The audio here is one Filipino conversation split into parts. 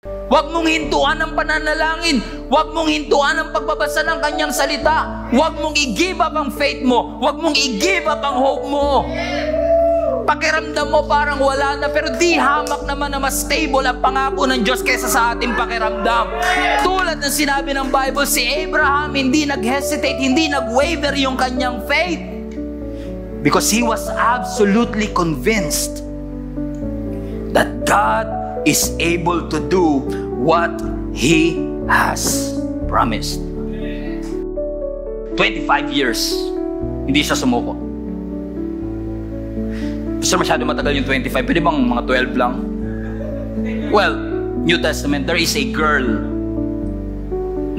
Huwag mong hintuan ang pananalangin. Huwag mong hintuan ang pagbabasa ng kanyang salita. Huwag mong i-give up ang faith mo. Huwag mong i-give up ang hope mo. Pakiramdam mo parang wala na, pero di hamak naman na mas stable ang pangako ng Diyos kaysa sa ating pakiramdam. Tulad ng sinabi ng Bible, si Abraham hindi nag-hesitate, hindi nag-waver yung kanyang faith. Because he was absolutely convinced that God is able to do what He has promised. 25 years, hindi siya sumuko. Sir, masyado matagal yung 25. Pwede bang mga 12 lang? Well, New Testament, there is a girl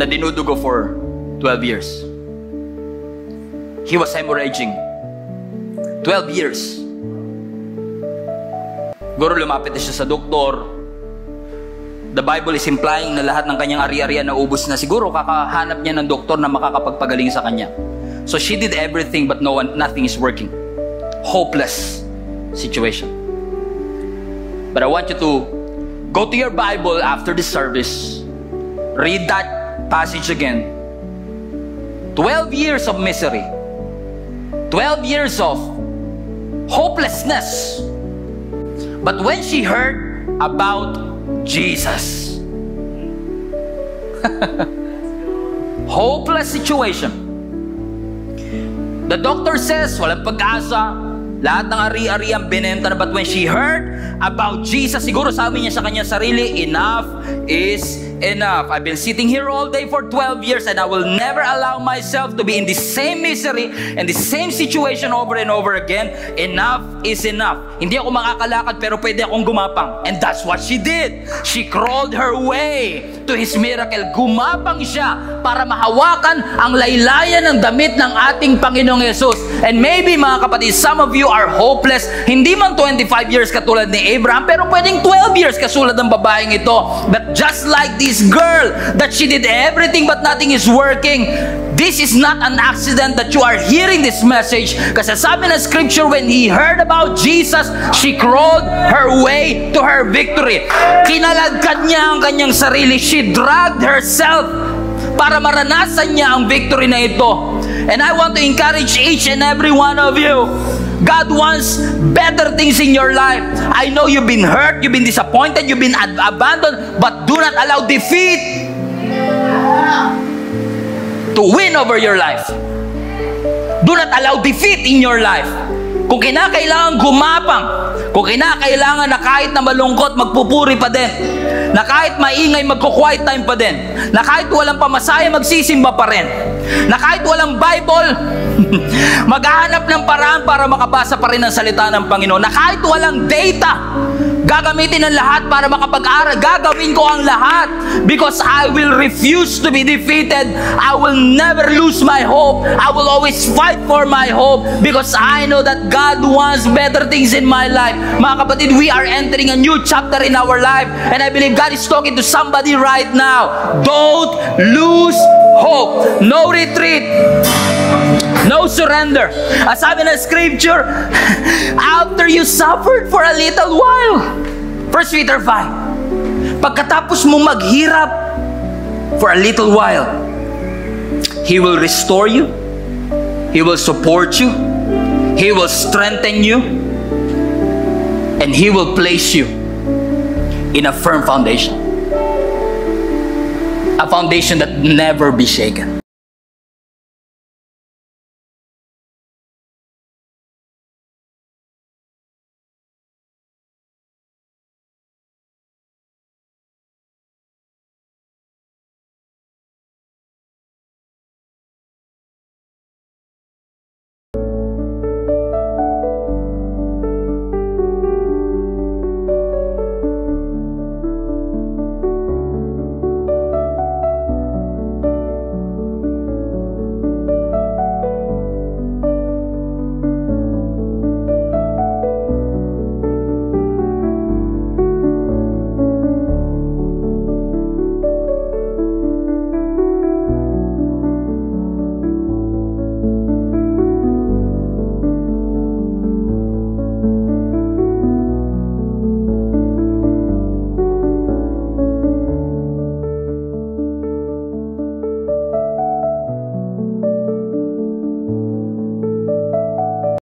na dinudugo for 12 years. He was hemorrhaging. 12 years. Siguro lumapit na siya sa doktor. The Bible is implying na lahat ng kanyang ari-arian na ubos na. Siguro kakahanap niya ng doktor na makakapagpagaling sa kanya. So she did everything but nothing is working. Hopeless situation. But I want you to go to your Bible after the service. Read that passage again. 12 years of misery. 12 years of hopelessness. But when she heard about Jesus, hopeless situation. The doctor says, walang pag-asa, lahat ng ari-ariang binenta na. But when she heard about Jesus, siguro sabi niya sa kanya sarili, enough is enough. I've been sitting here all day for 12 years and I will never allow myself to be in the same misery and the same situation over and over again. Enough is enough. Hindi ako makakalakad pero pwede akong gumapang. And that's what she did. She crawled her way to His miracle. Gumapang siya para mahawakan ang laylayan ng damit ng ating Panginoong Yesus. And maybe mga kapatid, some of you are hopeless. Hindi man 25 years katulad ni Abraham, pero pwedeng 12 years katulad ng babaeng ito. But just like this girl, that she did everything but nothing is working. This is not an accident that you are hearing this message. Kasi sabi ng scripture, when he heard about Jesus, she crawled her way to her victory. Kinalagkad niya ang kanyang sarili. She dragged herself para maranasan niya ang victory na ito. And I want to encourage each and every one of you. God wants better things in your life. I know you've been hurt, you've been disappointed, you've been abandoned, but do not allow defeat to win over your life. Do not allow defeat in your life. Kung kinakailangan gumapang, kung kinakailangan na kahit na malungkot, magpupuri pa din, na kahit maingay, magko-quiet time pa din, na kahit walang pamasaya, magsisimba pa rin, na kahit walang Bible, maghahanap ng paraan para makabasa pa rin ang salita ng Panginoon, na kahit walang data, gagamitin ang lahat para makapag-aral. Gagawin ko ang lahat because I will refuse to be defeated. I will never lose my hope. I will always fight for my hope because I know that God wants better things in my life. Mga kapatid, we are entering a new chapter in our life and I believe God is talking to somebody right now. Don't lose hope. No retreat. No surrender. As sabi ng scripture, after you suffered for a little while, 1 Peter 5, pagkatapos mo maghirap for a little while, He will restore you, He will support you, He will strengthen you, and He will place you in a firm foundation. A foundation that never be shaken.